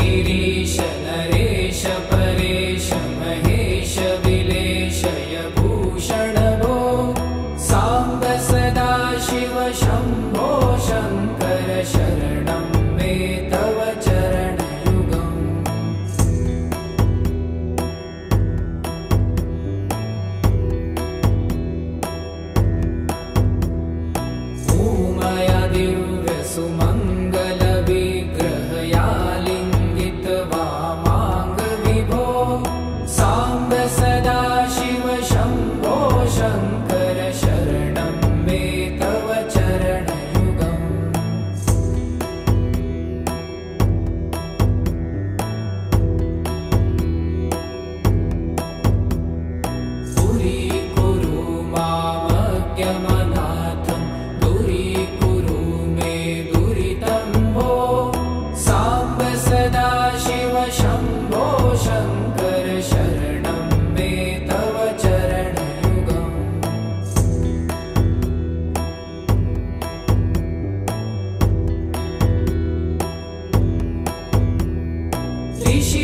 गिरीश नरेश परेश महेश विलेशय भूषण भो साम्ब सदा शिव शम्भो शङ्कर शरणं मे तव चरणयुगम् उमया दिव्य सुमङ्गल विग्रहया लिङ्गित वामाङ्ग विभो साम्ब सदा शिव शम्भो शङ्कर शरणं मे तव चरणयुगम् दूरीकुरु मामज्ञमनाथं दूरीकुरु मे दुरितं भो साम्ब सदा शिव शम्भो शङ्कर शरणं मे तव चरणयुगम्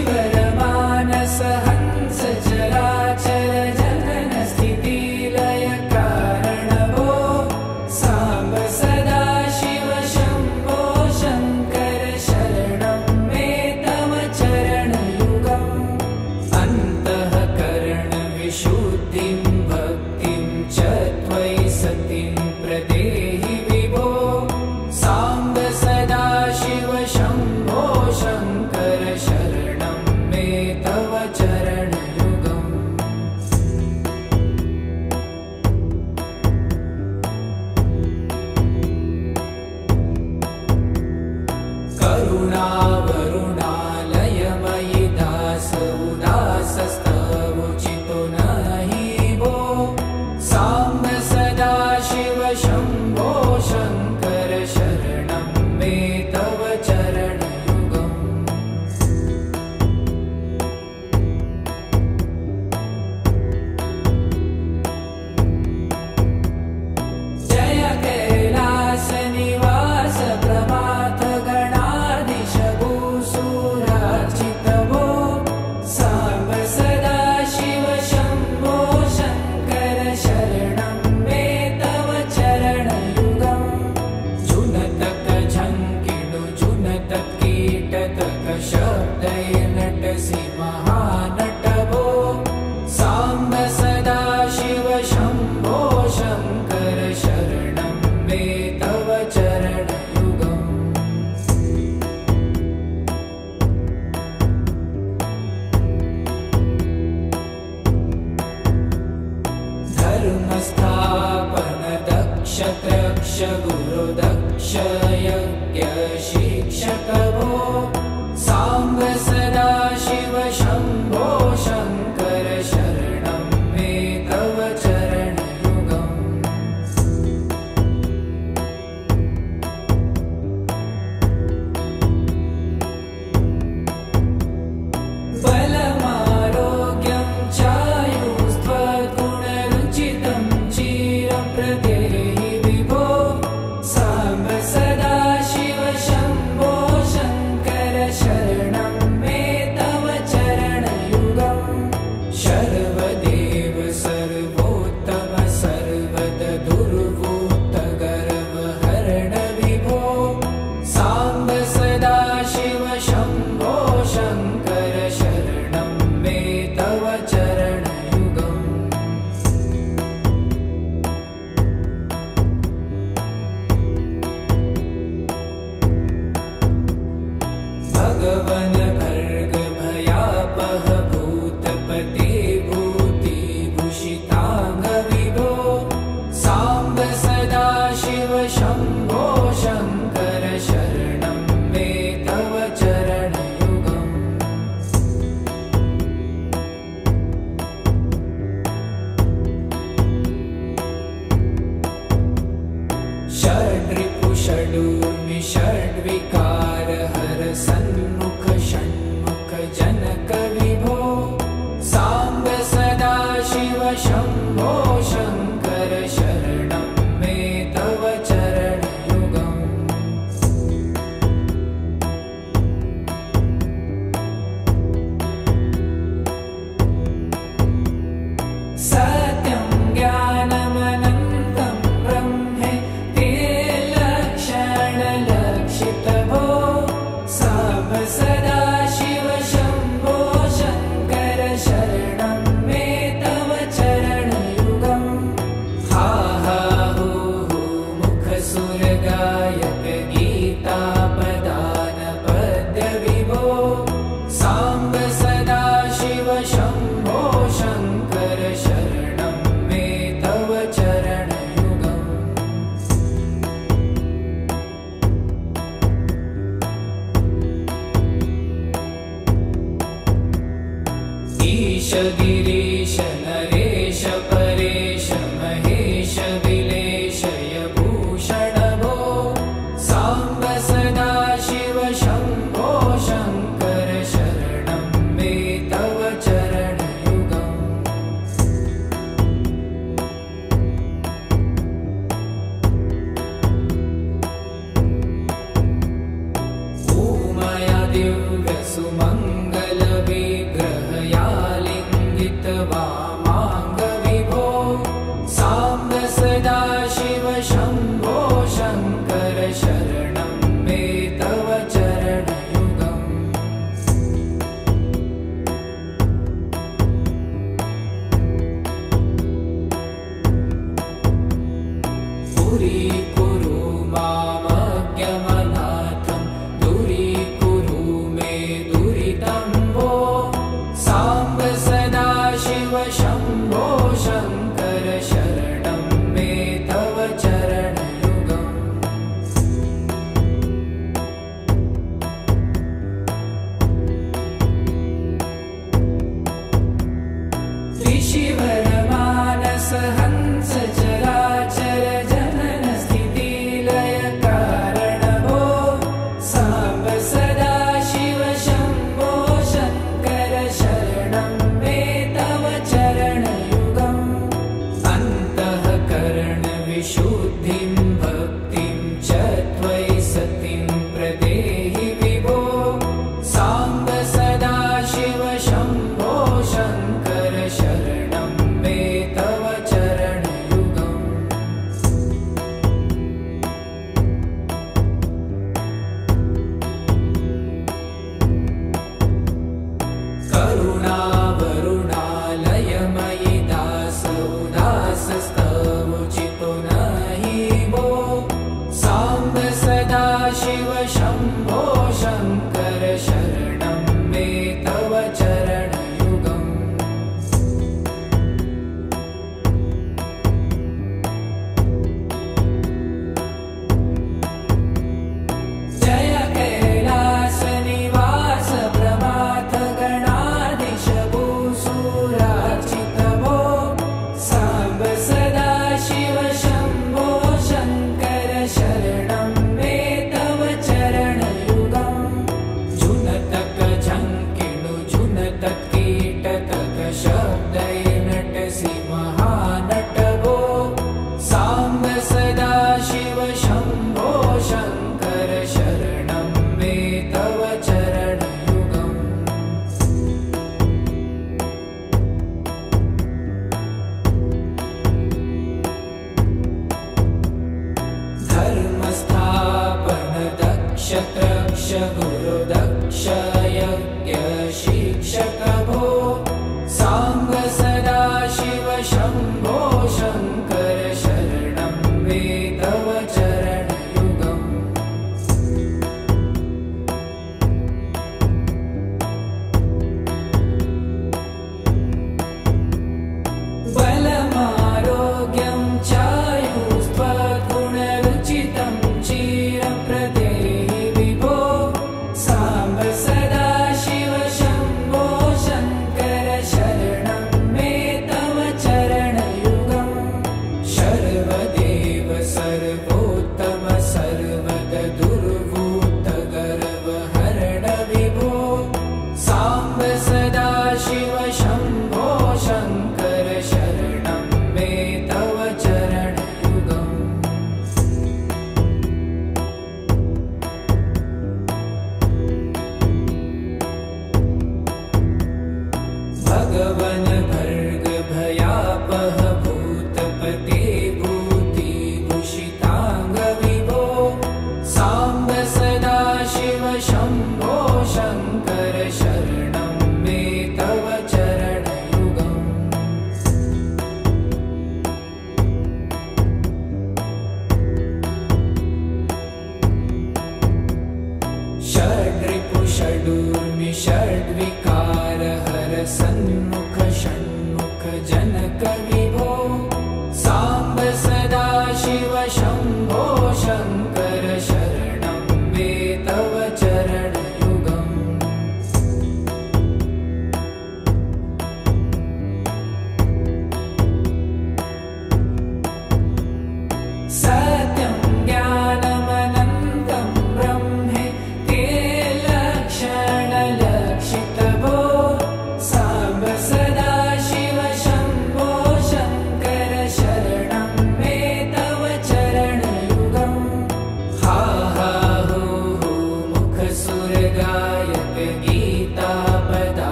ऋषिवरमानस हंस चराचर जनन स्थिति लय कारण भो साम्ब सदा शिव शम्भो शङ्कर शरणं मे तव चरणयुगम् अन्तःकरण विशुद्धिं भक्तिं च त्वयि सतिं प्रदेहि विभो साम्ब सदा शिव शम्भो शङ्कर शरणं मे तव चरणयुगम् करुणावरुणालयमयि दास उदासस्तवोचितो नहि भो साम्ब सदा शिव शम्भो शङ्कर शरणं मे तव चरणयुगम् जय कैलास निवास प्रभात गणाधीश भूसुरार्चित भो साम्ब सदा शिव शम्भो शङ्कर शरणं मे तव चरणयुगम् जुनतक झङ्किणु जुनतक कीटतक शब्दै नटसि महानट भो साम्ब सदा शिव शम्भो शङ्कर शरणं मे तव चरणयुगम् धर्मस्थापन दक्ष त्रक्ष गुरु दक्ष यज्ञ शिक्षक भो साम्ब सदा शिव शम्भो शङ्कर शरणं मे तव चरणयुगम् बलमारोग्यं चायुस्त्वगुणरुचितं चिरप्रदेहि विभो साम्ब सदा शिव शम्भो शङ्कर शरणं मे तव चरणयुगम् शर्वदेव सर्वोत्तम सर्वद दुर्वूत गर्वहरण विभो साम्ब सदा शिव शम्भो शङ्कर शरणं मे तव चरणयुगम् भगवन् भर्ग भयापह भूतपते भूतिभूषिताङ्ग विभो साम्ब सदा शिव शम्भो शङ्कर शरणं मे तव चरणयुगम् षड्रिपु षडूर्मि षड्विकार हर सन्मुख षण्मुख जनक विभो साम्ब सदा शिव शम्भो शङ्कर शरणं मे तव चरणयुगम् गिरीश नरेश परेश महेश विलेशय भूषण भो साम्ब सदा शिव शम्भो शङ्कर शरणं मे तव चरणयुगम् ऊमया दिव्यसुमङ्गलविग्रहया वामाङ्गविभो साम्ब सदा शिव शम्भो शङ्कर शरणं मे तव चरणयुगम् दूरीकुरु मामज्ञमनाथं दूरीकुरु मे दुरितं भो साम्ब सदा शिव शम्भो शङ्कर शरणं मे तव चरणयुगम् त्रिशिवरमानस हंस चराचर जनन स्थितिलय कारण भो साम्ब सदा शिव शम्भो शङ्कर शरणं मे तव चरणयुगम् अन्तःकरणविशुद्धिं भक्तिं च त्वयि सतिं प्रदेहि विभो साम्ब सदा शिव शम्भो शङ्कर शरणं मे तव चरणयुगम् करुणावरुणालयमयि दासोदासस्तवोचितो नहि भो साम्ब सदा शिव शम्भो शङ्कर शरणं मे तव चरणयुगम् जय कैलासनिवास प्रमाथ गणाधीश भूसुरार्चित भो साम्ब सदा शिव शम्भो शङ्कर शरणं मे तव चरणयुगम् जुनतक झङ्किणु जुनतक कीटतक शब्दै नटसि महानट भो साम्ब सदा शिव शम्भो शङ्कर शरणं मे तव चरणयुगम् धर्मस्थापन दक्ष त्रक्ष गुरुदक्ष यज्ञ शिक्षक भो साम्ब सदा शिव शम्भो शङ्कर शरणं मे तव चरणयुगम् बलमारोग्यं चायुस्त्वगुणरुचितं चिरप्रदेहि विभो साम्ब सदा शिव शम्भो शङ्कर शरणं मे तव चरणयुगम्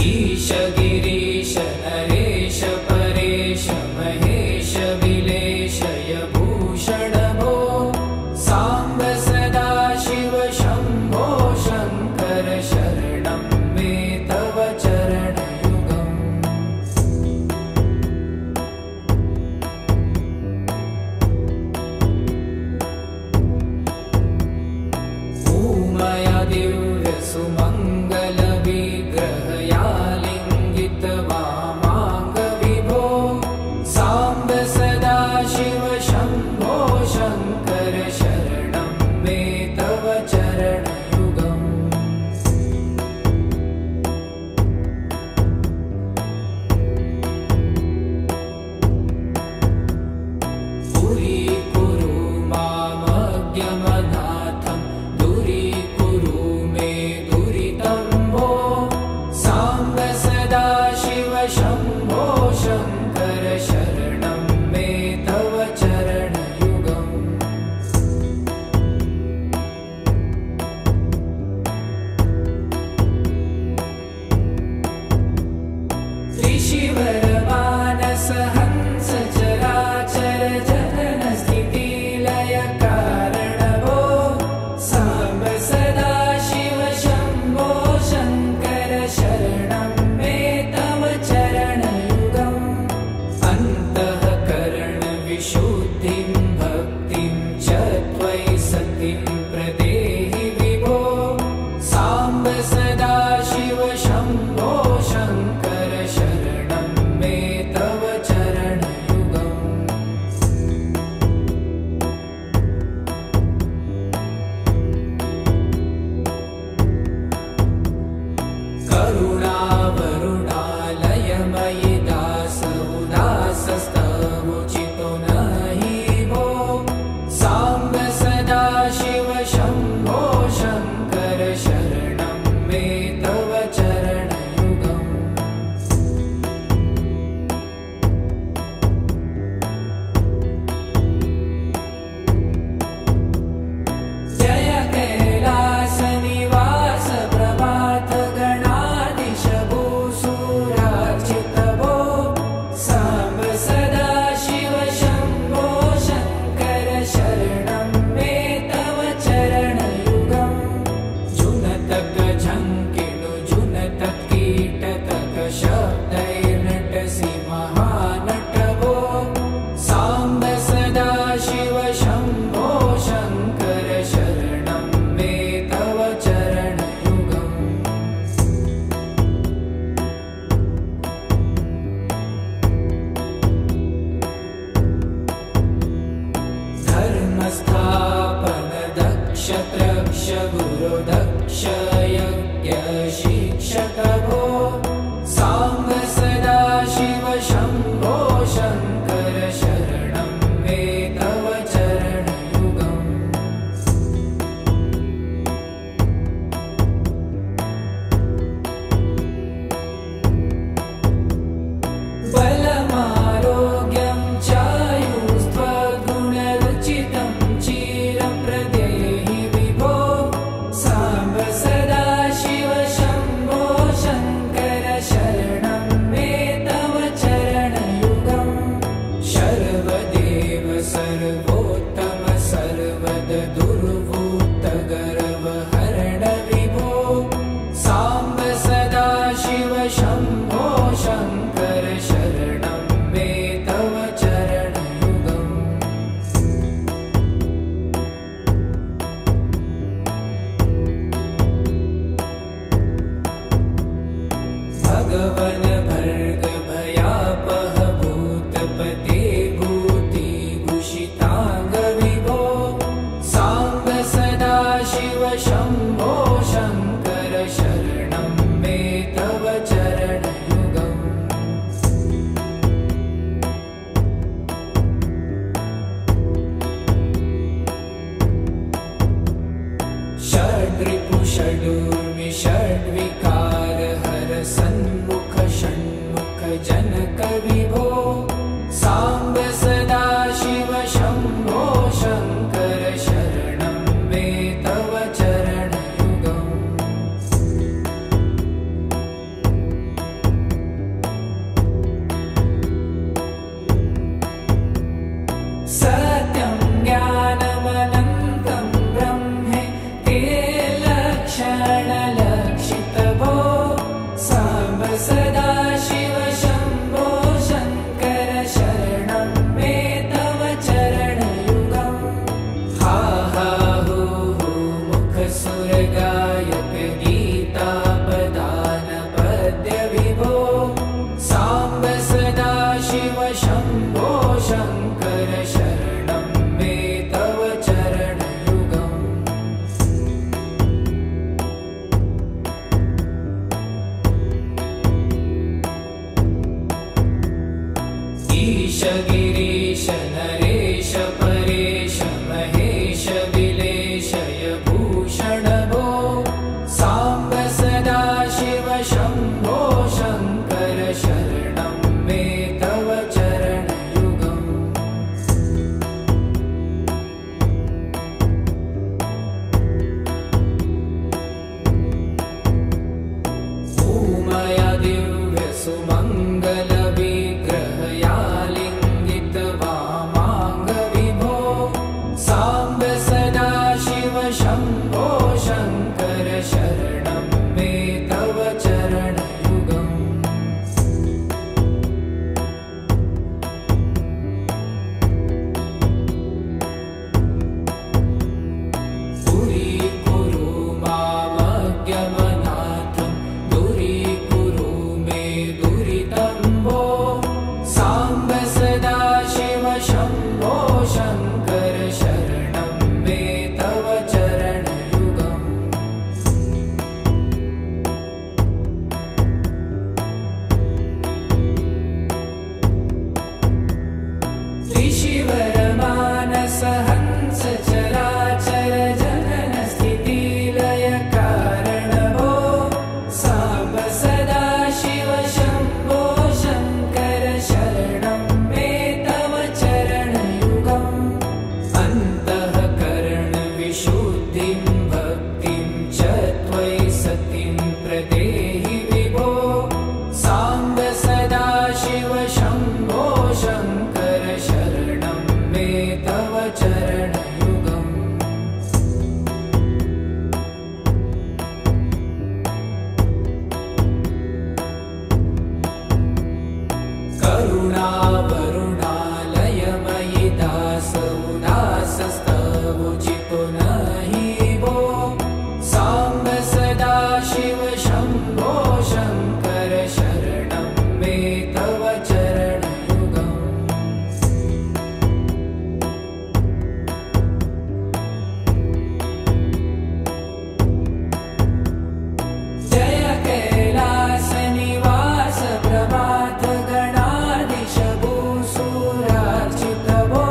ईश गिरीश नरेश परेश महेश विलेशय भूषण भो साम्ब सदा शिव शम्भो शङ्कर शरणं मे तव चरणयुगम् भूमया दिव्य सुमङ्गल विग्रहया लिङ्गित वामाङ्ग विभो साम्ब सदा शिव शम्भो शङ्कर शरणं मे तव चरणयुगम् पुरीकुरु मामज्ञमनाथं दूरीकुरु मे दुरितं भो साम्ब सदा शिव शम्भो शङ्कर शरणं मे तव चरणयुगम् त्रिशिवरमानस हंस चराचर जनन स्थिति लय कारण भो साम्ब सदा शिव शम्भो शङ्कर शरणं मे तव चरणयुगम् अन्तःकरण विशुद्धिं भक्तिं च त्वयि सतिं प्रदेहि विभो साम्ब सदा शिव शम्भो शङ्कर शरणं मे तव चरणयुगम् करुणावरुणालयमयि दास उदासस्तवोचितो नहि भो साम्ब सदा शिव शम्भो शङ्कर शरणं मे तव चरणयुगम् जय कैलासनिवास प्रभात गणाधीश भूसुरार्चित भो साम्ब सदा शिव शम्भो शङ्कर शरणं मे तव चरणयुगम् जुनतक झङ्किणु जुनतक कीटतक शब्दैर्नटसि महानट भो साम्ब सदा शिव शम्भो शङ्कर शरणं मे तव चरणयुगम् धर्मस्थापन दक्ष त्रक्ष गुरु दक्ष यज्ञ शिक्षक भो साम्ब सदा शिव शम्भो शङ्कर शरणं मे तव चरणयुगम् बलमारोग्यं चायुस्त्वगुणरुचितं चिरं प्रदेहि विभो साम्ब सदा शिव शम्भो शङ्कर शरणं मे तव चरणयुगम् शर्वदेव सर्वोत्तम सर्वद दुर्वूत गर्वहरण विभो साम्ब सदा शिव शम्भो शङ्कर शरणं मे तव चरणयुगम् भगवन भर्ग भयापह भूतपते भूतिभूषिताङ्ग विभो साम्ब सदा शिव शम्भो शङ्कर शरणं मे तव चरणयुगम् षड्रिपु षडूर्मि षड्विकार हर सन्मुख षण् सदाशिव शम्भो शङ्कर शरणं मे तव चरणयुगम् हा हा हू हू मुखसुरगायक गीतापदान पद्य विभो साम्ब सदाशिव शम्भो शङ्कर शरणं मे तव चरणयुगम् ईश गिरीश नरेश परेश महेश विलेशय भूषण भो साम्ब सदाशिव शम्भो शङ्कर शरणं मे तव चरणयुगम् ऊमया दिव्य सुमङ्गल विग्रहया लिङ्गित वामाङ्ग विभो साम्ब सदाशिव शम्भो शङ्कर शरणं मे तव चरणयुगम् दूरीकुरु मामज्ञमनाथं दूरीकुरु मे दुरितं भो साम्ब सदाशिव शम्भो शङ्कर शरणं मे तव चरणयुगम् त्रिशिवरमानस हंस चराचर जनन स्थितिलय कारण भो साम्ब सदाशिव शम्भो शङ्कर शरणं मे तव चरणयुगम् अन्तःकरण विशुद्धिं भक्तिं च त्वयि सतिं प्रदेहि विभो साम्ब सदाशिव शम्भो शङ्कर शरणं मे तव चरणयुगम् करुणावरुणालयमयि दासौदासस्तवोचितो नहि भो साम्ब सदाशिव शम्भो शङ्कर शरणं मे तव चरणयुगम् जय कैलासनिवास प्रभात गणाधीश भूसुरार्चित भो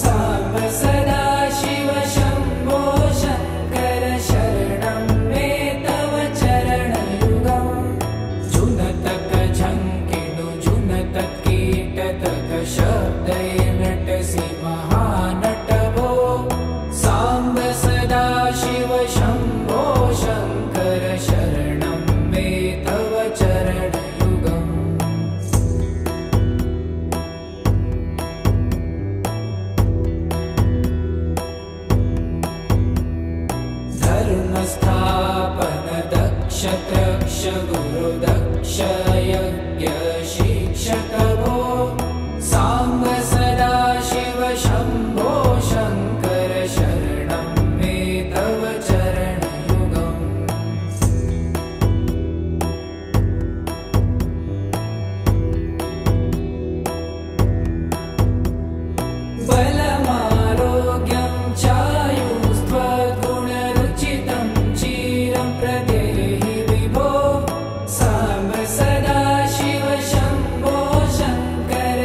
साम्ब सदाशिव शम्भो शङ्कर शरणं मे तव चरणयुगम् जुनतक झङ्किणु जुनतक कीटतक शब्दैर्नटसि महानट भो साम्ब सदाशिव शम्भो शङ्कर शरणं मे तव चरणयुगम् धर्मस्थापन दक्ष त्रक्ष गुरुदक्ष यज्ञ शिक्षक भो साम्ब सदाशिव शम्भो शङ्कर शरणं मे तव चरणयुगम् बलमारोग्यं चायुस्त्वगुणरुचितं चिरं प्रदेहि विभो साम्ब सदाशिव शम्भो शङ्कर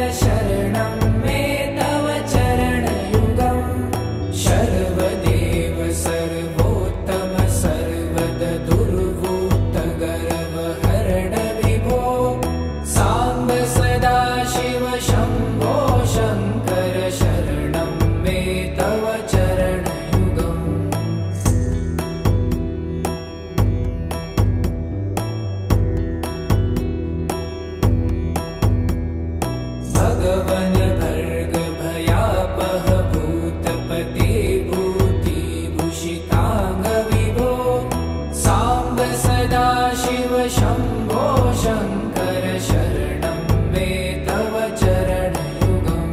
शङ्कर शरणं मे तव चरणयुगम्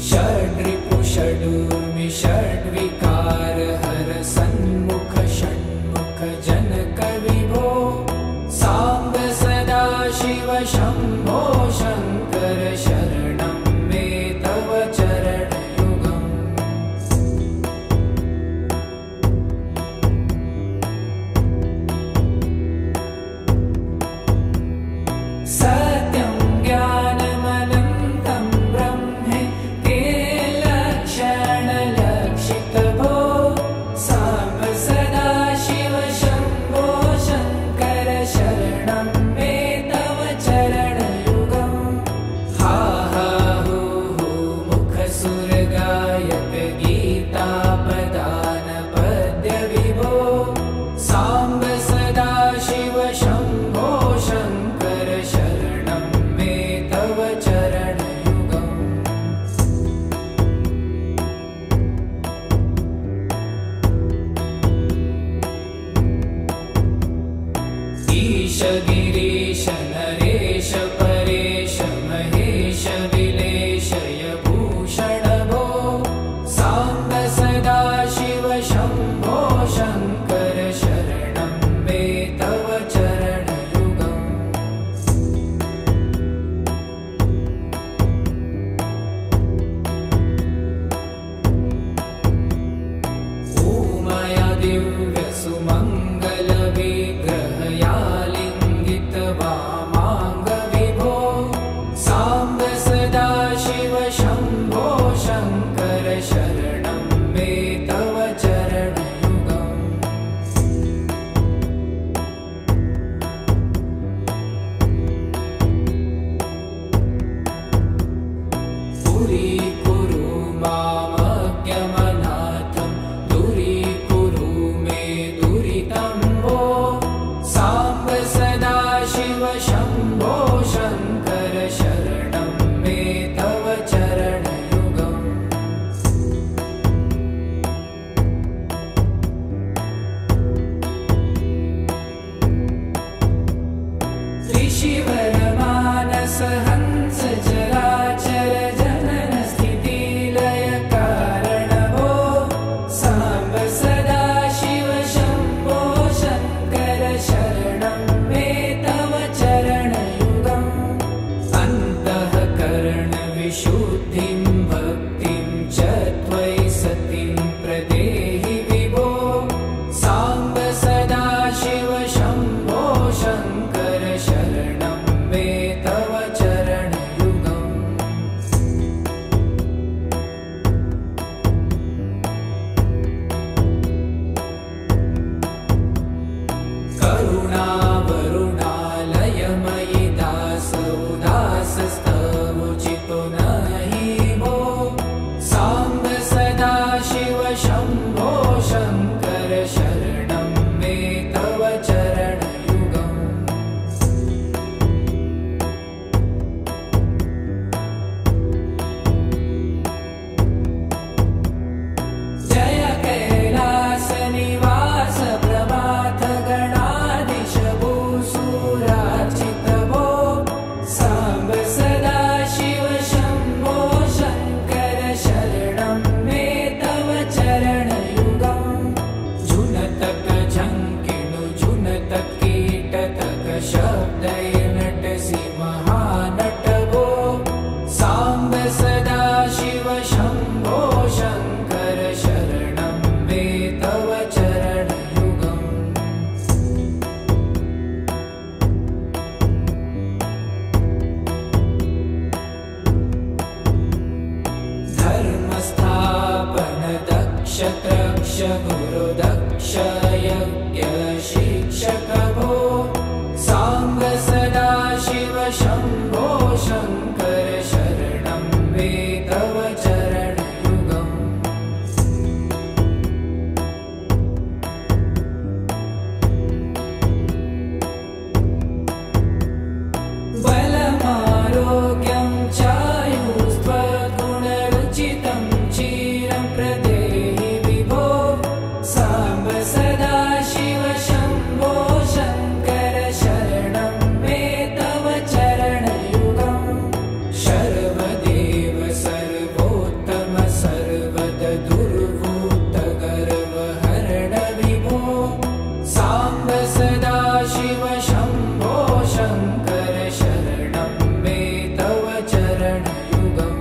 षड्रिपु षडूर्मि षड्विकार हर सन्मुख षण्मुख जनक विभो साम्ब सदा शिव शम्भो शङ्कर शरणं मे तव चरणयुगम् सत्यं ज्ञानमनन्तं ब्रह्मे ते लक्षणलक्षितभो साम्ब सदा शिव शम्भो शङ्कर शरणं मे तव चरणयुगम् हा हा हू हू मुखसुरगायक गीतापदान पद्य विभो साम्ब सदा शिव शम्भो शङ्कर शरणं मे तव चरणयुगम् ईश गिरीश नरेश परेश महेश विलेशय भूषण भो साम्ब सदा शिव शम्भो शङ्कर शरणं मे तव चरणयुगम् उमया दिव्य सुमङ्गल विग्रहया लिङ्गित वामाङ्ग विभो साम्ब सदा शिव शम्भो शङ्कर शरणं मे तव चरणयुगम् पुरीकुरु मामज्ञमनाथं दूरीकुरु मे दुरितं भो साम्ब सदा शिव शम्भो शङ्कर शरणं मे तव चरणयुगम् ऋषिवरमानस हंस चराचर जनन स्थितिलय कारण भो साम्ब सदा शिव शम्भो शङ्कर शरणं मे तव चरणयुगम् अन्तःकरण विशुद्धिं भक्तिं च त्वयि सतिं प्रदेहि विभो साम्ब सदा शिव शम्भो शङ्कर शरणं मे तव चरणयुगम् करुणावरुणालयमयि दास उदासस्तवोचितो नहि भो साम्ब सदा शिव शम्भो शङ्कर शरणं मे तव चरणयुगम् जय कैलास निवास प्रभात गणाधीश भूसुरार्चित भो साम्ब सदा शिव शम्भो शङ्कर शरणं मे तव चरणयुगम् झुनतक झङ्किणु झुनतक कीटतक शब्दै नटसि महानट भो साम्ब सदा शिव शम्भो शङ्कर शरणं मे तव चरणयुगम् धर्मस्थापन दक्ष त्रक्ष गुरु दक्ष यज्ञ शिक्षक भो साम्ब सदा शिव शम्भो शङ्कर शरणं मे तव चरणयुगम् बलमारोग्यं चायुस्त्वगुणरुचितं ची प्रदेहि विभो साम्ब सदा शिव शम्भो शङ्कर शरणं मे तव चरणयुगम् शर्वदेव सर्वोत्तम सर्वद दुर्भूत गर्वहरण विभो साम्ब सदा शिव शम्भो शङ्कर शरणं मे तव चरणयुगम्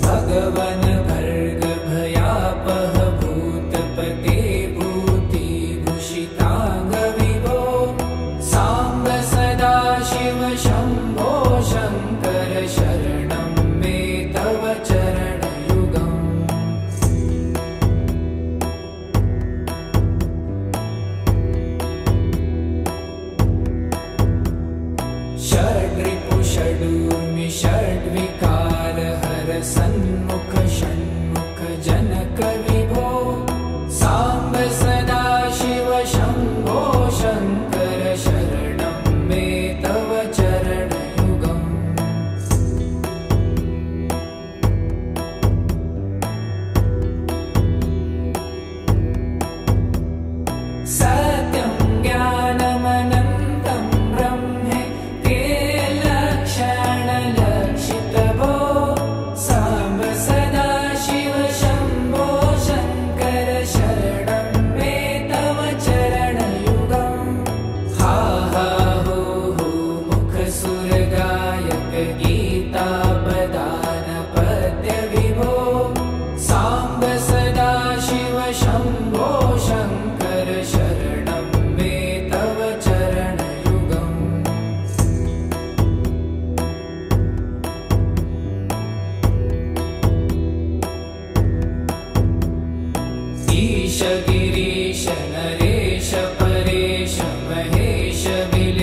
भगवन् भर्ग भयापह भूतपते भूतिभूषिताङ्ग विभो साम्ब सदा शिव शम्भो शङ्कर शरणं मे तव चरणयुगम् षड्रिपु षडूर्मि षड्विकार हर सन्मुख षण्मुख जनक विभो साम्ब सदा शिव शम्भो शङ्कर शरणं मे तव चरणयुगम् सत्यं ज्ञानमनन्तं ब्रह्मे ते लक्षणलक्षितभो साम्ब सदा शिव शम्भो शङ्कर शरणं मे तव चरणयुगम् हा हा हो हो मुखसुरगायक गीतापदान पद्य विभो साम्ब सदा शिव शम्भो शङ्कर शरणं मे तव चरणयुगम् ईश गिरीश नरेश परेश महेश विल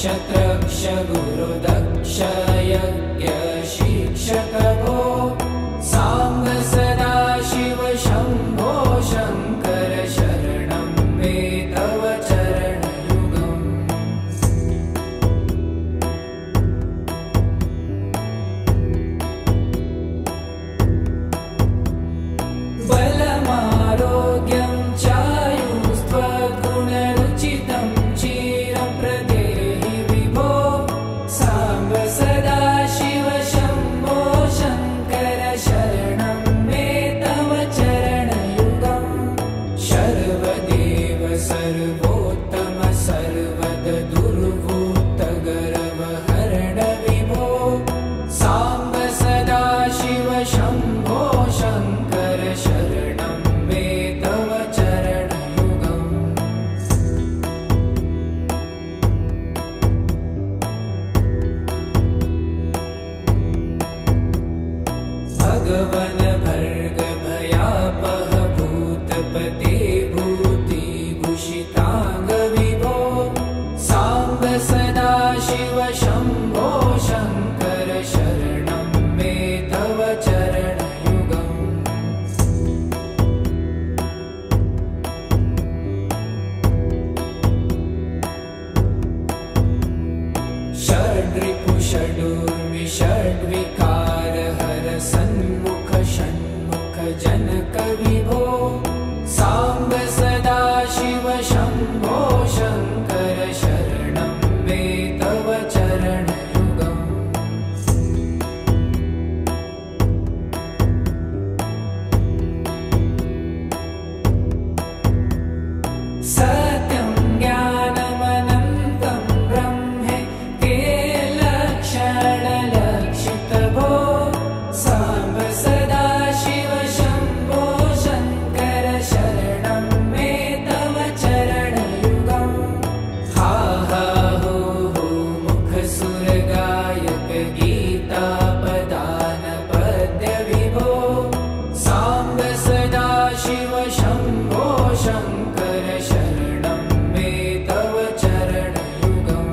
नक्षत्रक्ष गुरुदक्ष यज्ञ शिक्षक भो साम्ब सदाशिव शम्भो शङ्कर शरणं मे तव चरणयुगम् बलमारोग्यं चायुस्त्वगुणरुचितं चिरं प्रदेहि विभो साम्ब सदाशिव शम्भो शङ्कर शरणं मे तव चरणयुगम् सर्वदेव सर्वोत्तम सर्वद दुर्वृत्तगर्वहरण विभो साम्ब सदाशिव शम्भो शङ्कर शरणं मे तव चरणयुगम् भगवन् भर्ग भयापह भूतपते भूतिभूषिताङ्ग विभो साम्ब सदाशिव शम्भो शङ्कर शरणं मे तव चरणयुगम् षड्रिपु षडूर्मि षड्विकार हर सन्मुख षण्मुख जनक विभो साम्ब सदाशिव शम्भो शङ्कर शरणं मे तव चरणयुगम् सत्यं ज्ञानमनन्तं ब्रह्मे ते लक्षणलक्षित भो साम्ब सदाशिव शम्भो शङ्कर शरणं मे तव चरणयुगम् हा हा हो हो मुखसुरगायक गीतापदान पद्य विभो साम्ब सदाशिव शम्भो शङ्कर शरणं मे तव चरणयुगम्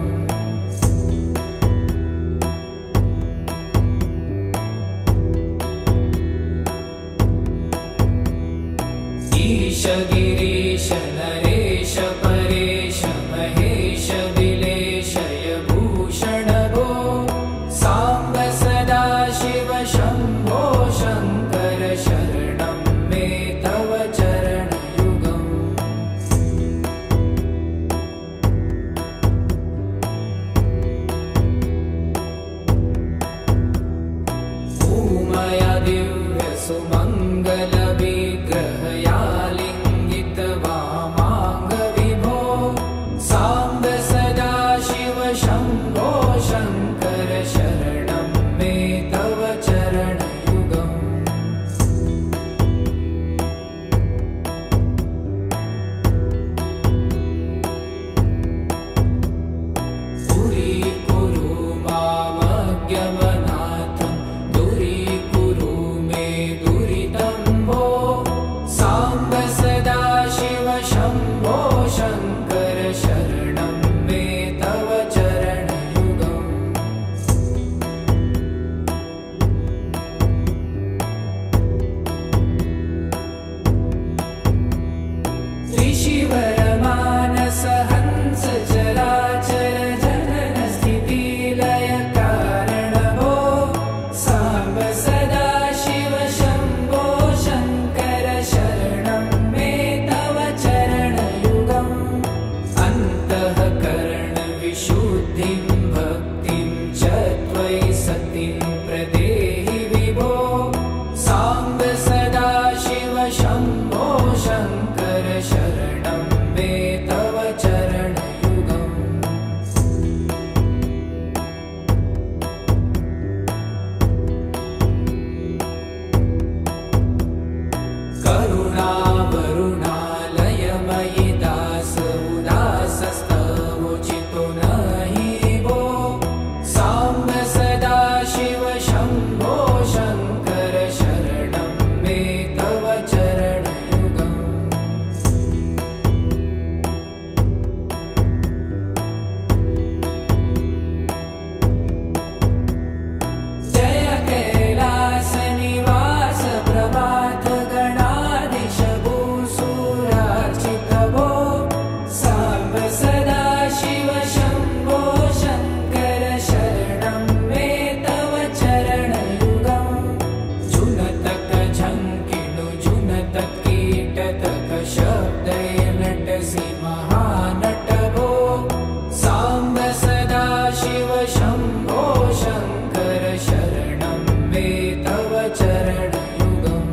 ईश गिरीश नरेश परेश महेश विलेशय भूषण भो साम्ब सदाशिव शम्भो शङ्कर शरणं मे तव चरणयुगम् नटसि महानट भो साम्ब सदा शिव शम्भो शङ्कर शरणं मे तव चरणयुगम्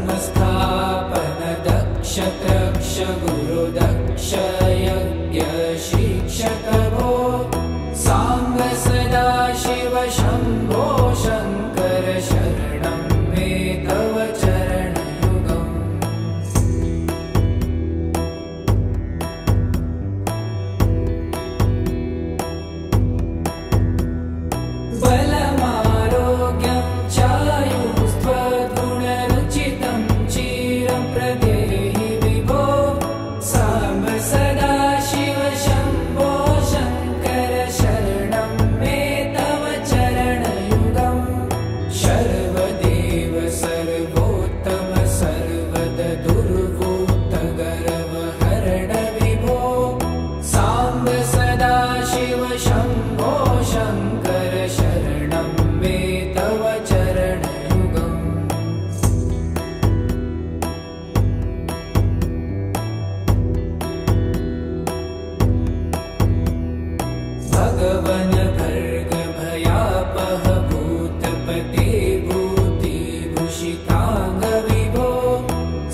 धर्मस्थापन दक्ष त्रक्ष गुरुदक्ष यज्ञ शिक्षक भो साम्ब सदा शिव शम्भो शङ्कर शरणं मे तव चरणयुगम् बलमारोग्यं चायुस्त्वगुणरुचितं चिरं प्रदेहि विभो साम्ब सदा शिव शम्भो शङ्कर शरणं मे तव चरणयुगम् सर्वदेव सर्वोत्तम सर्वद दुर्वूत गर्वहरण विभो साम्ब सदा शिव शम्भो शङ्कर शरणं मे तव चरणयुगम् भगवन् भर्ग भयापह भूतपते भूतिभूषिताङ्ग विभो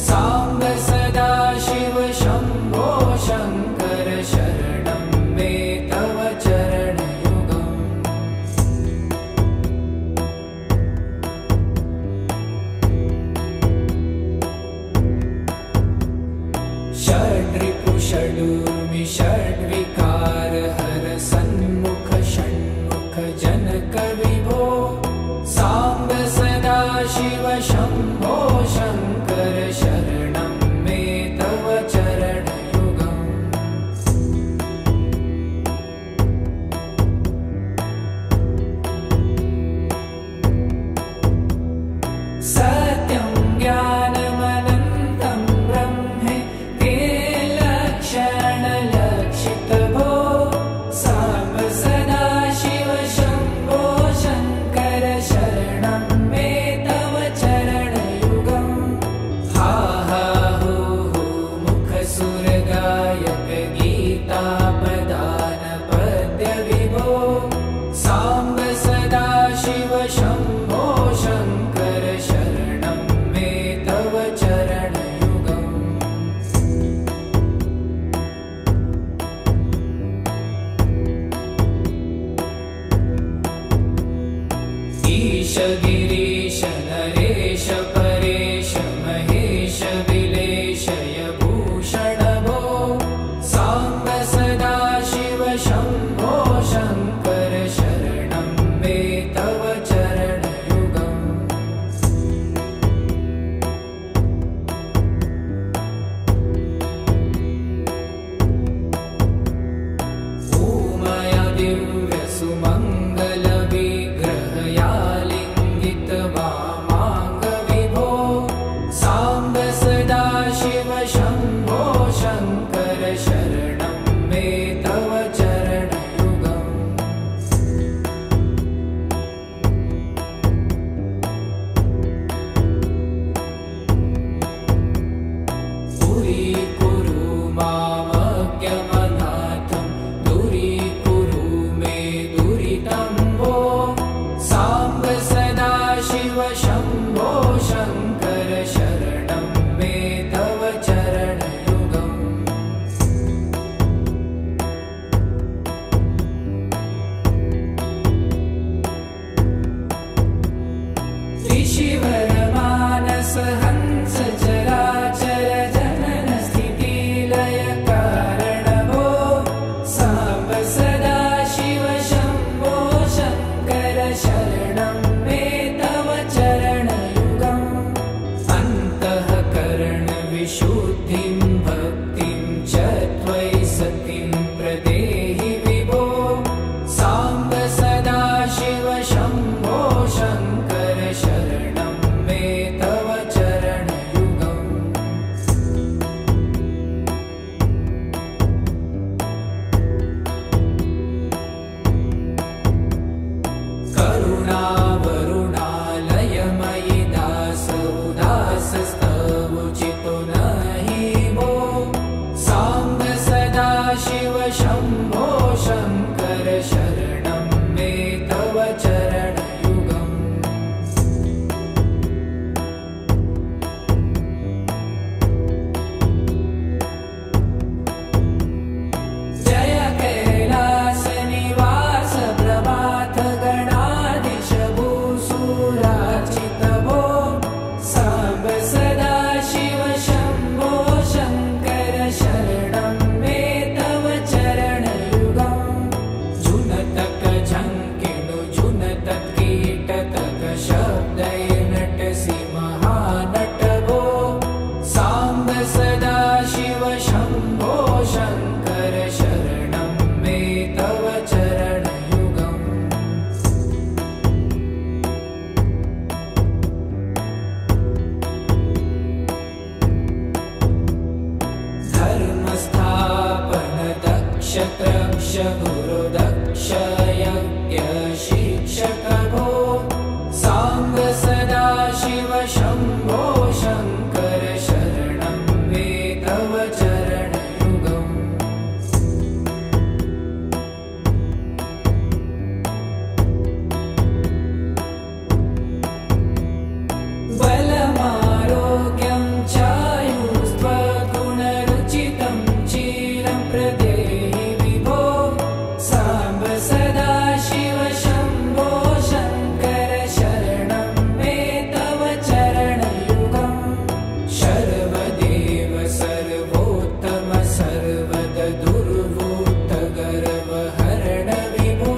साम्ब सदा शिव शम्भो शङ्कर शरणं मे तव चरणयुगम् षड्रिपु षडूर्मि षड्विकार हर सन्मुख षण्मुख जनक विभो साम्ब सदा शिव शम्भो शङ्कर शरणं मे तव चरणयुगम् सत्यं ज्ञानमनन्तं ब्रह्मे ते लक्षणलक्षित भो साम्ब सदा शिव शम्भो शङ्कर शरणं मे तव चरणयुगम् हा हा हो हो मुखसुरगायक गीतापदान पद्य विभो साम्ब सदा शिव शम्भो शङ्कर शरणं मे तव चरणयुगम् ईश गिरीश नरेश परेश महेश विलेशय भूषण भो साम्ब सदा शिव शम्भो शङ्कर शरणं मे तव चरणयुगम् उमया दिव्य सुमङ्गल विग्रहयालिङ्गित वामाङ्ग विभो साम्ब सदा शिव शम्भो शङ्कर शरणं मे तव चरणयुगम् दूरीकुरु मामज्ञमनाथं दूरीकुरु मे दुरितं भो साम्ब सदा शिव शम्भो शङ्कर शरणं मे तव चरणयुगम् ऋषिवरमानस हंस चराचर जनन स्थिति लय कारण भो साम्ब सदा शिव शम्भो शङ्कर शरणं मे तव चरणयुगम् अन्तःकरण विशुद्धिं भक्तिं च त्वयि सतिं प्रदेहि विभो साम्ब सदा शिव शम्भो शङ्कर शरणं गुरुदक्ष यज्ञ शिक्षक भो साम्ब सदाशिव शम्भो शङ्कर शरणं मे तव चरणयुगम् बलमारोग्यं चायुस्त्वगुणरुचितं चिरं प्रदेहि विभो साम्ब सदाशिव शम्भो शङ्कर शरणं मे तव चरणयुगम् सर्वदेव सर्वोत्तम सर्वद दुर्वृत्त गर्वहरण विभो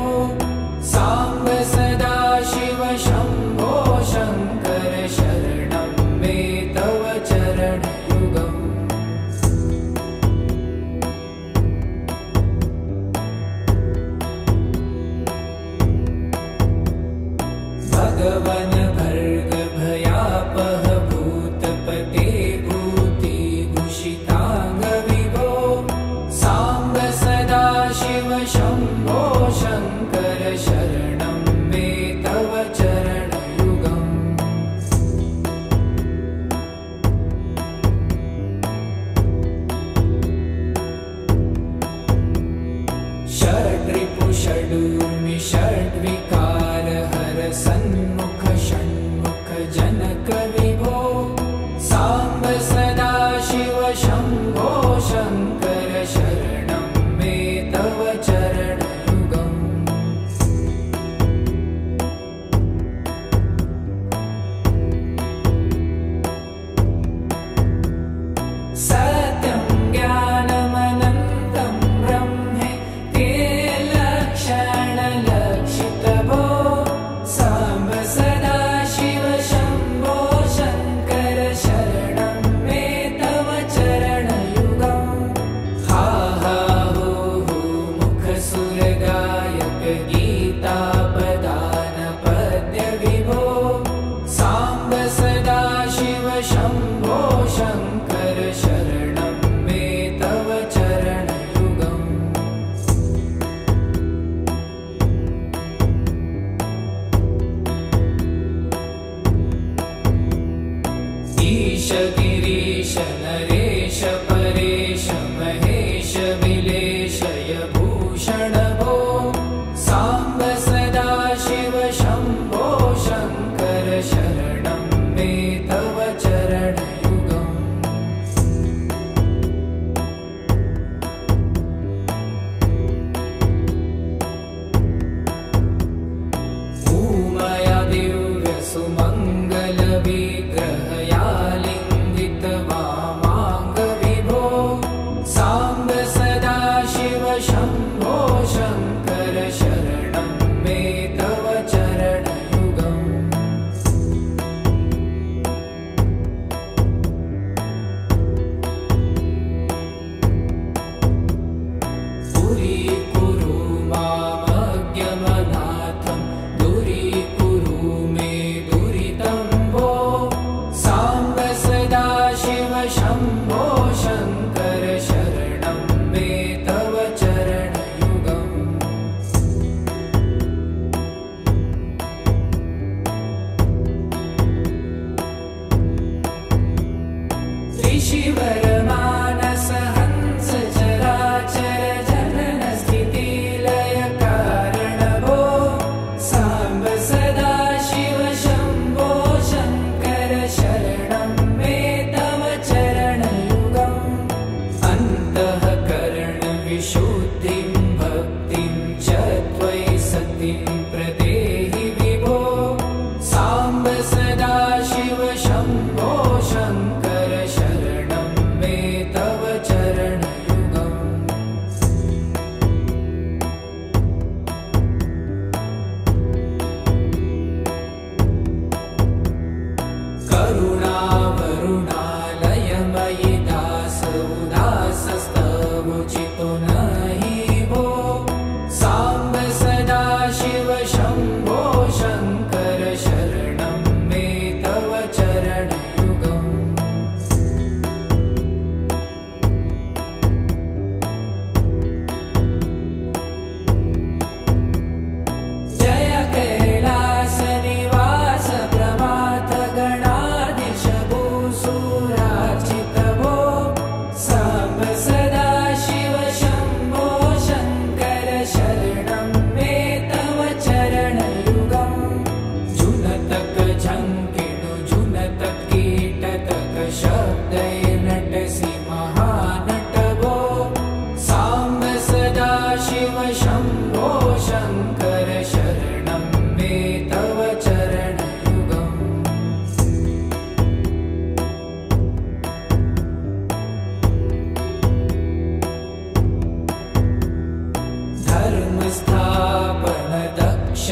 साम्ब सदाशिव शम्भो शङ्कर शरणं मे तव चरणयुगम् भगवन् भर्ग भयापह भूतपते भूतिभूषिताङ्ग विभो साम्ब सदाशिव शम्भो शङ्कर शरणं मे तव चरणयुगम् षड्रिपु षडूर्मि षड्विकार हर सन्मुख षण्मुख जनक विभो साम्ब सदाशिव शम्भो शङ्कर शरणं मे तव चरणयुगम् सत्यं ज्ञानमनन्तं ब्रह्मे ते लक्षणलक्षित भो साम्ब सदाशिव शम्भो शङ्कर शरणं मे तव चरणयुगम् हा हा हो हो मुखसुरगायक गीतापदान पद्य विभो साम्ब सदाशिव शम्भो शङ्कर शरणं मे तव चरणयुगम् ईश गिरीश नरेश परेश महेश विलेशय भूषण भो साम्ब सदाशिव शम्भो शङ्कर शरणं मे तव चरणयुगम् उमया दिव्य सुमङ्गल विग्रहया लिङ्गित वामाङ्ग विभो साम्ब सदाशिव शम्भो शङ्कर शरणं मे तव चरणयुगम् पुरीकुरु मामज्ञमनाथं दूरीकुरु मे दुरितं भो साम्ब सदाशिव शम्भो शङ्कर शरणं मे तव चरणयुगम् ऋषिवर मानस हंस चराचर जनन स्थिति लय कारण भो साम्ब सदाशिव शम्भो शङ्कर शरणं मे तव चरणयुगम् अन्तःकरण विशुद्धिं भक्तिं च त्वयि सतिं प्रदेहि विभो साम्ब सदाशिव शम्भो शङ्कर शरणं मे तव चरणयुगम् करुणावरुणालयमयि दास उदासस्तवोचितो नहि भो साम्ब सदाशिव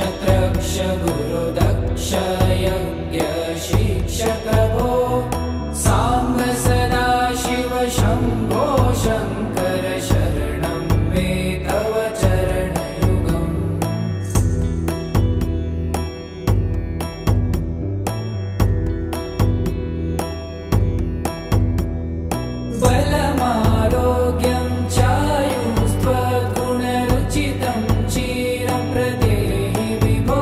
क्षत्रक्ष गुरुदक्ष यज्ञ शिक्षक भो साम्ब सदा शिव शम्भो शङ्कर शरणं मे तव चरणयुगम् बलमारोग्यं चायुस्त्वद्गुणरुचितं चिरं प्रदेहि विभो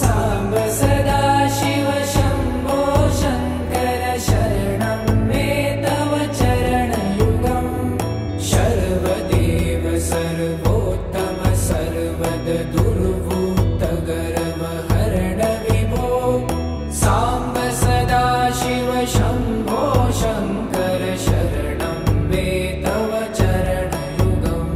साम्ब सदा शिव शम्भो शङ्कर शरणं मे तव चरणयुगम् सर्वदेव सर्वोत्तम सर्वद दुर्वृत्तगर्वहरण विभो साम्ब सदा शिव शम्भो शङ्कर शरणं मे तव चरणयुगम्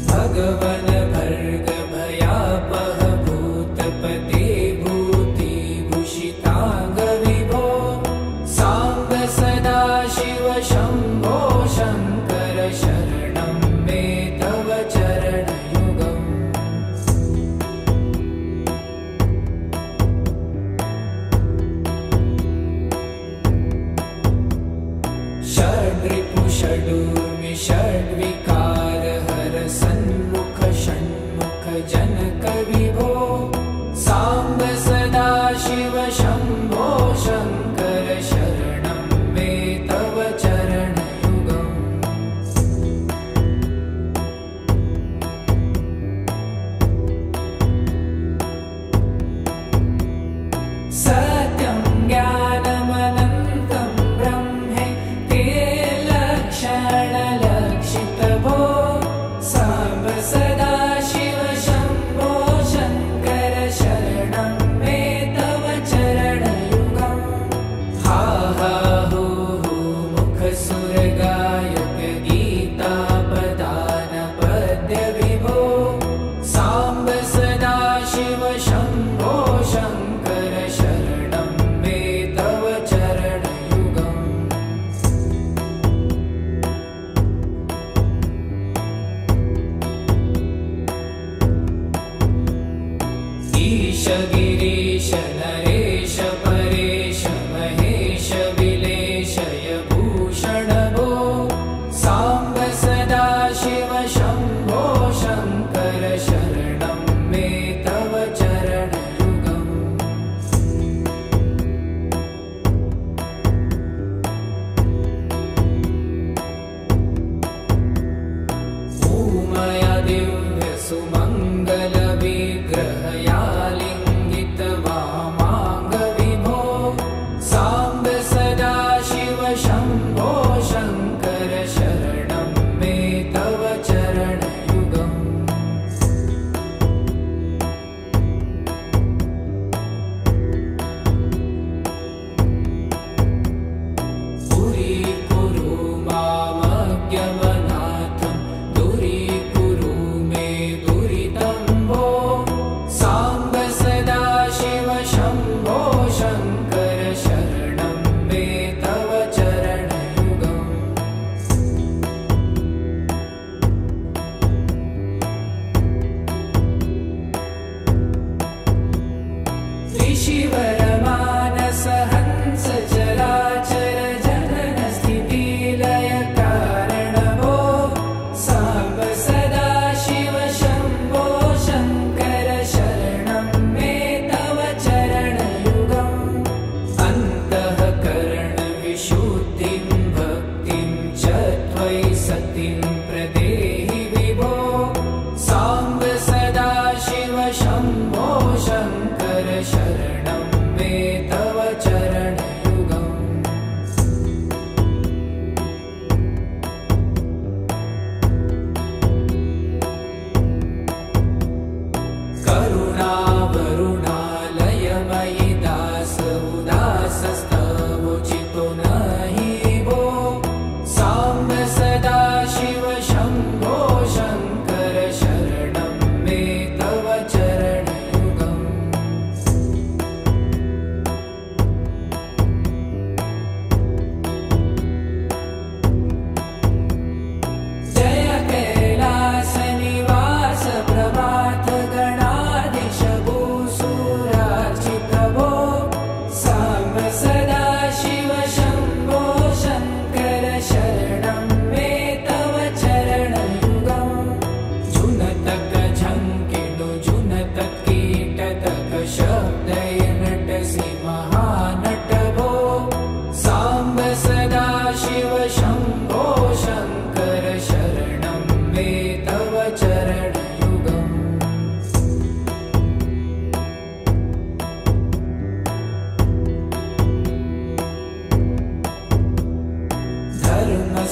भगवन् भर्ग भयापह भूतपते भूतिभूषिताङ्ग विभो साम्ब सदा शिव शम्भो शङ्कर शरणं मे तव चरणयुगम् षड्रिपु षडूर्मि षड्विकार हर सन्मुख षण्मुख जनक विभो साम्ब सदा शिव शम्भो शङ्कर शरणं मे तव चरणयुगम् सत्यं ज्ञानमनन्तं ब्रह्मे ते लक्षणलक्षित भो साम्ब सदा शिव शम्भो शङ्कर शरणं मे तव चरणयुगम् हा हा हू हू मुखसुरगायक गीतापदान पद्य विभो साम्ब सदा शिव शम्भो शङ्कर शरणं मे तव चरणयुगम् ईश गिरीश नरेश परेश महेश विलेशय भूषण भो साम्ब सदा शिव शम्भो शङ्कर शरणं मे तव चरणयुगम् ऊमया दिव्य सुमङ्गल विग्रहया लिङ्गित वामाङ्ग विभो साम्ब सदा शिव शम्भो शङ्कर शरणं मे तव चरणयुगम् पुरीकुरु मामज्ञमनाथं दूरीकुरु मे दुरितं भो साम्ब सदा शिव शम्भो शङ्कर शरणं मे तव चरणयुगम्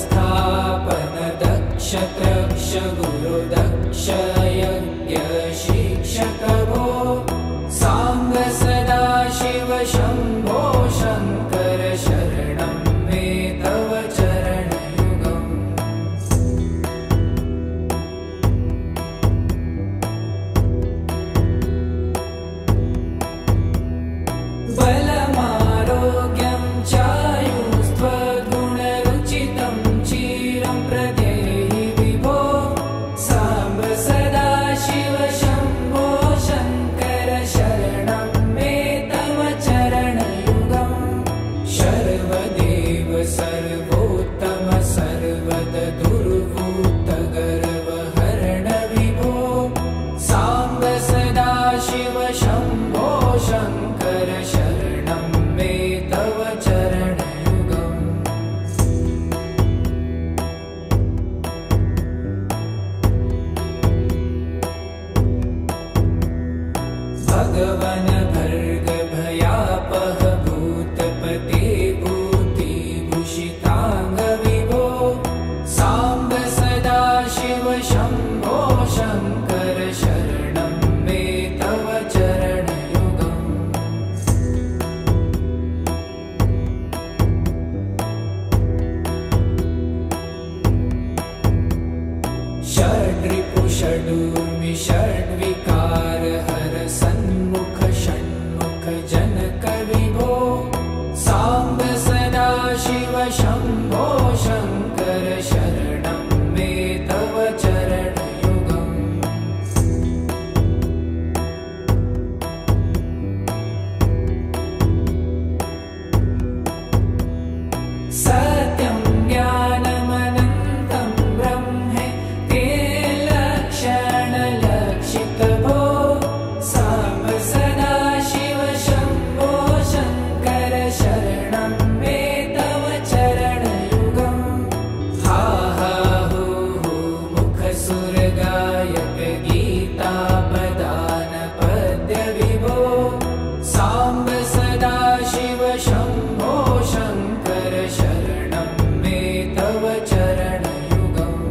स्थापन दक्ष त्रक्ष गुरु दक्ष यज्ञ शिक्षक भो सांब सदा शिव शंभो शंकर शरणं मे तव चरणयुगम् बलमारोग्यं चायुस्त्वगुणरुचितं चिरं प्रदेहि विभो सांब सदा शिव शंभो शंकर शरणं मे तव चरणयुगम् सर्वदेव सर्वोत्तम सर्वद दुर्वूत गर्वहरण विभो सांब सदा शिव शंभो शंकर शरणं मे तव चरणयुगम् भगवन भर्ग भयापह भूतपते भूतिभूषितांग विभो सांब सदा शिव शंभो शंकर शरणं मे तव चरणयुगम् षड्रिपु षडूर्मि षड्विकार हर सन्मुख षण्मुख जनक विभो सांब सदा शिव शंभो शंकर शरणं मे तव चरणयुगम् सत्यं ज्ञानमनन्तं ब्रह्मे ते लक्षणलक्षित भो सांब सदा शिव शंभो शंकर शरणं मे तव चरणयुगम् हा हा हू हू मुखसुर गायक गीतापदान पद्य विभो सांब सदा शिव शंभो शंकर शरणं मे तव चरणयुगम्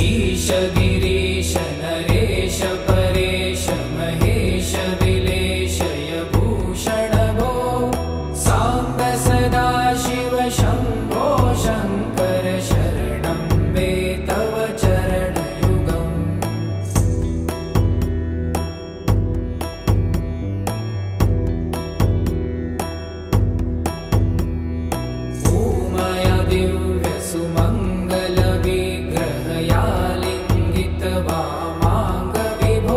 ईश गिरीश नरेश परेश महेश विलेशय भूषण भो सांब सदा शिव शंभो शंकर शरणं मे तव चरणयुगम् उमया दिव्य सुमंगल विग्रहया लिंगित वामांग विभो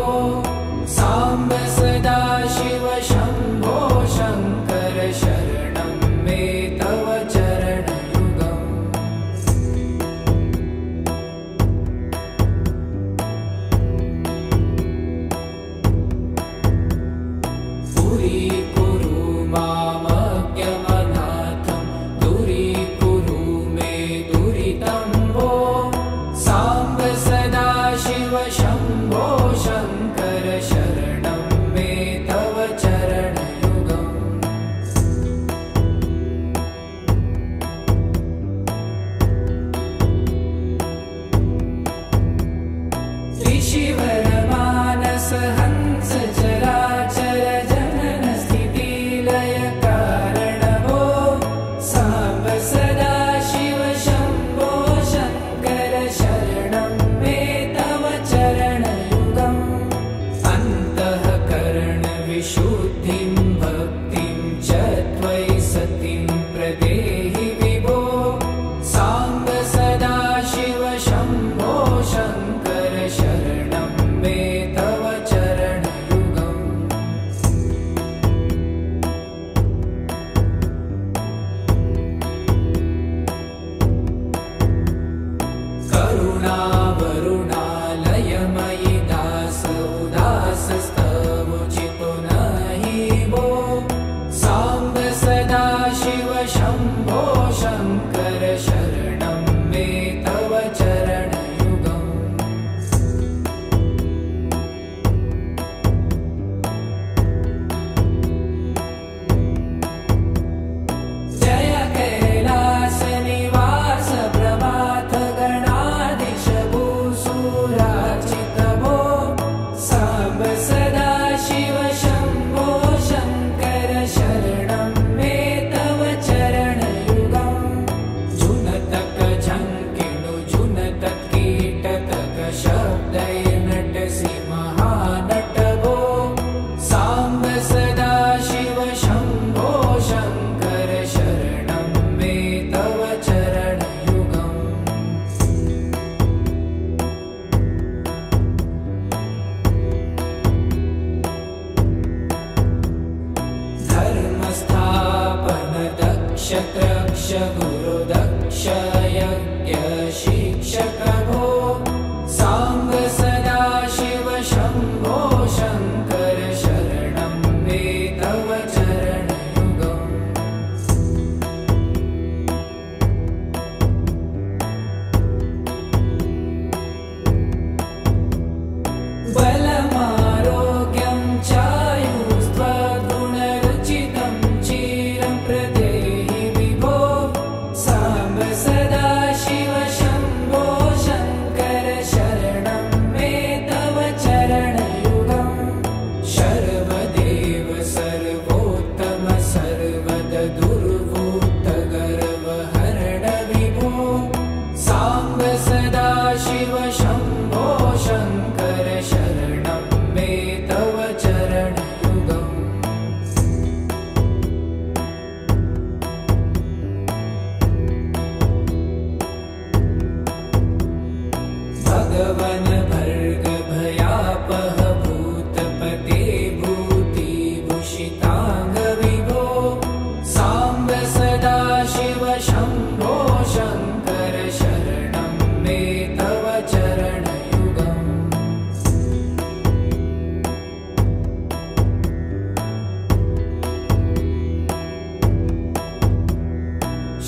रक्ष गुरुदक्ष यज्ञ शिक्षक भो साम्ब सदाशिव शम्भो शङ्कर शरणं मे तव चरणयुगम् बलमारोग्यं चायुस्त्वगुणरुचितं चिरं प्रदेहि विभो साम्ब सदाशिव शम्भो शङ्कर शरणं मे तव चरणयुगम् सर्वदेव सर्वोत्तम सर्वद दुर्वूत गर्वहरण विभो साम्ब सदाशिव शम्भो शङ्कर शरणं मे तव चरणयुगम् भगवन् भर्ग भयापह भूतपते भूतिभूषिताङ्ग विभो साम्ब सदाशिव शम्भो शङ्कर शरणं मे तव चरणयुगम्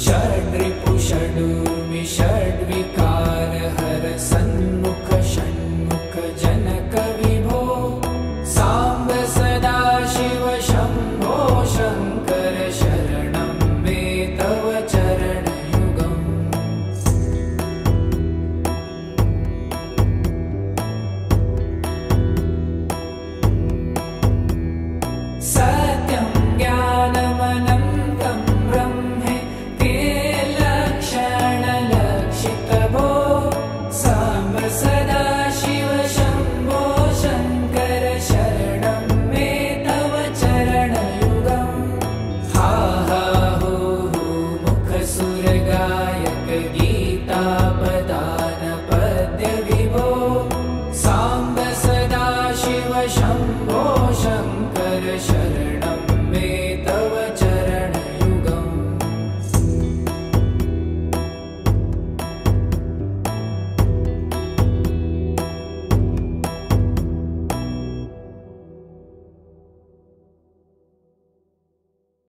षड्रिपु षडूर्मि षड्विकार हर सन्मुख षण्मुख जनक विभो साम्ब सदाशिव शम्भो शङ्कर शरणं मे तव चरणयुगम् सत्यं ज्ञानमनन्तं ब्रह्मे ते लक्षणलक्षितभो साम्ब सदाशिव शम्भो शङ्कर शरणं मे तव चरणयुगम् हा हा हो मुखसुरगायक गीतापदान पद्य विभो साम्ब सदाशिव शम्भो शङ्कर